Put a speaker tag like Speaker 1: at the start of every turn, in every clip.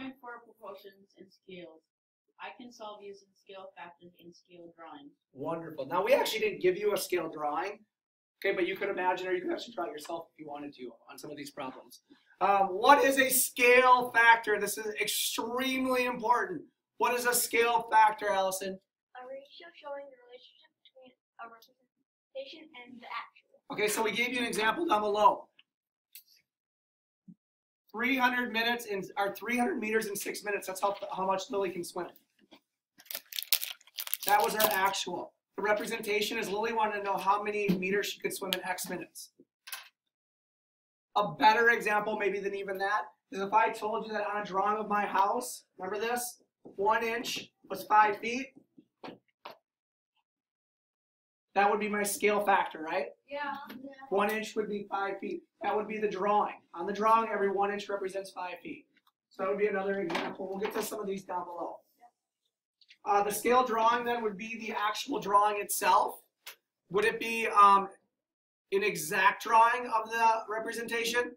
Speaker 1: point for proportions and scales. I can solve using scale factors in scale drawings.
Speaker 2: Wonderful. Now, we actually didn't give you a scale drawing, okay, but you could imagine, or you could actually draw it yourself if you wanted to on some of these problems. What is a scale factor? This is extremely important. What is a scale factor, Allison?
Speaker 3: A ratio showing the relationship between a representation and the actual.
Speaker 2: Okay, so we gave you an example down below. 300 meters in 6 minutes. That's how much Lily can swim. That was our actual. The representation is Lily wanted to know how many meters she could swim in X minutes. A better example maybe than even that is if I told you that on a drawing of my house, remember this? 1 inch was 5 feet. That would be my scale factor, right?
Speaker 3: Yeah.
Speaker 2: 1 inch would be 5 feet. That would be the drawing. On the drawing, every 1 inch represents 5 feet. So that would be another example. We'll get to some of these down below. The scale drawing then would be the actual drawing itself. Would it be an exact drawing of the representation?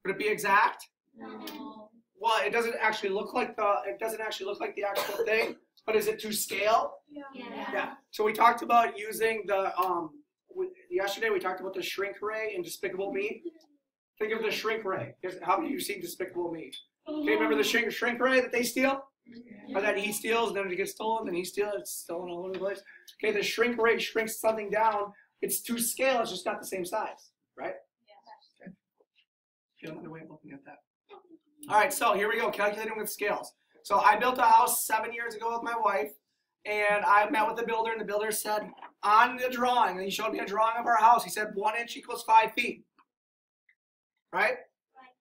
Speaker 2: Would it be exact?
Speaker 1: No.
Speaker 2: Well, it doesn't actually look like the actual thing, but is it to scale? Yeah. So we talked about using the yesterday we talked about the shrink ray in Despicable Me. Think of the shrink ray. How many of you seen Despicable Me? Okay, remember the shrink ray that they steal? Or that he steals, and then it gets stolen, then he steals, it's stolen all over the place. Okay, the shrink ray shrinks something down. It's to scale, it's just not the same size, right?
Speaker 3: Yes.
Speaker 2: Okay. Feel another way of looking at that. All right, so here we go, calculating with scales. So I built a house 7 years ago with my wife, and I met with the builder, and the builder said, on the drawing, and he showed me a drawing of our house, he said 1 inch equals 5 feet, right?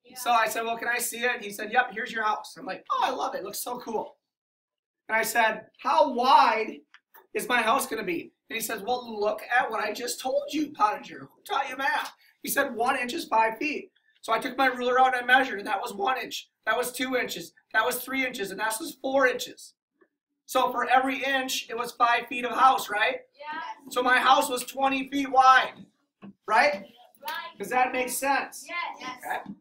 Speaker 3: Yeah.
Speaker 2: So I said, well, can I see it? He said, yep, here's your house. I'm like, oh, I love it. It looks so cool. And I said, how wide is my house going to be? And he says, well, look at what I just told you, Pottinger. Who taught you math? He said 1 inch is 5 feet. So I took my ruler out and I measured, and that was 1 inch. That was 2 inches. That was 3 inches, and that was 4 inches. So for every inch, it was 5 feet of house, right?
Speaker 3: Yeah.
Speaker 2: So my house was 20 feet wide, right?
Speaker 3: Right.
Speaker 2: Does that make sense?
Speaker 3: Yes.
Speaker 2: Okay.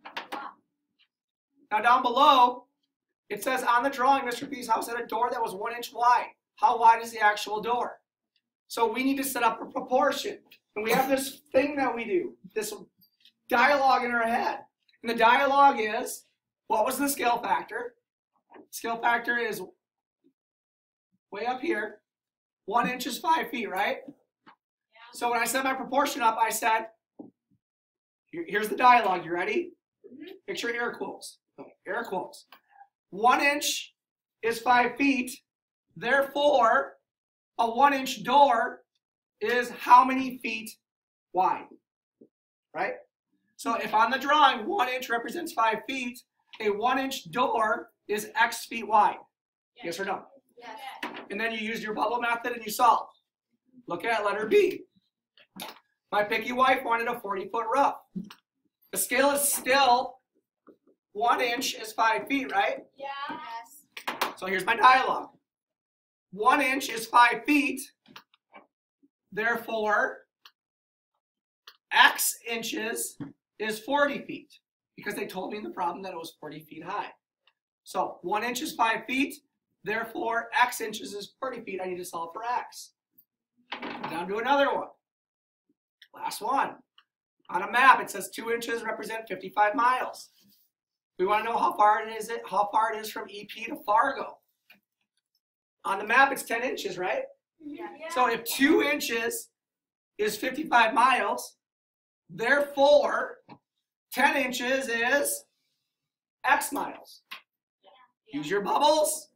Speaker 2: Now down below, it says on the drawing, Mr. P's house had a door that was 1 inch wide. How wide is the actual door? So we need to set up a proportion. And we have this thing that we do, this dialogue in our head. And the dialogue is, what was the scale factor? Scale factor is way up here. 1 inch is 5 feet, right?
Speaker 3: Yeah.
Speaker 2: So when I set my proportion up, I said, here's the dialogue. You ready? Picture air quotes. Air quotes. 1 inch is 5 feet. Therefore, a 1 inch door is how many feet wide? Right? So if on the drawing 1 inch represents 5 feet, a 1 inch door is X feet wide. Yes or no?
Speaker 3: Yes.
Speaker 2: And then you use your bubble method and you solve. Look at letter B. My picky wife wanted a 40-foot rough. The scale is still 1 inch is 5 feet, right?
Speaker 3: Yeah. Yes.
Speaker 2: So here's my dialogue. 1 inch is 5 feet. Therefore, X inches is 40 feet. Because they told me in the problem that it was 40 feet high. So 1 inch is 5 feet. Therefore, X inches is 40 feet. I need to solve for X. Down to another one. Last one. On a map, it says 2 inches represent 55 miles. We want to know how far it is from EP to Fargo. On the map, it's 10 inches, right?
Speaker 3: Yeah.
Speaker 2: So if 2 inches is 55 miles, therefore 10 inches is X miles.
Speaker 3: Yeah.
Speaker 2: Use your bubbles.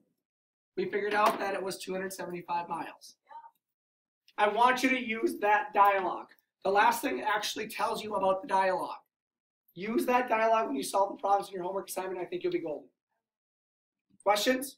Speaker 2: We figured out that it was 275 miles. I want you to use that dialogue. The last thing actually tells you about the dialogue. Use that dialogue when you solve the problems in your homework assignment. I think you'll be golden. Questions?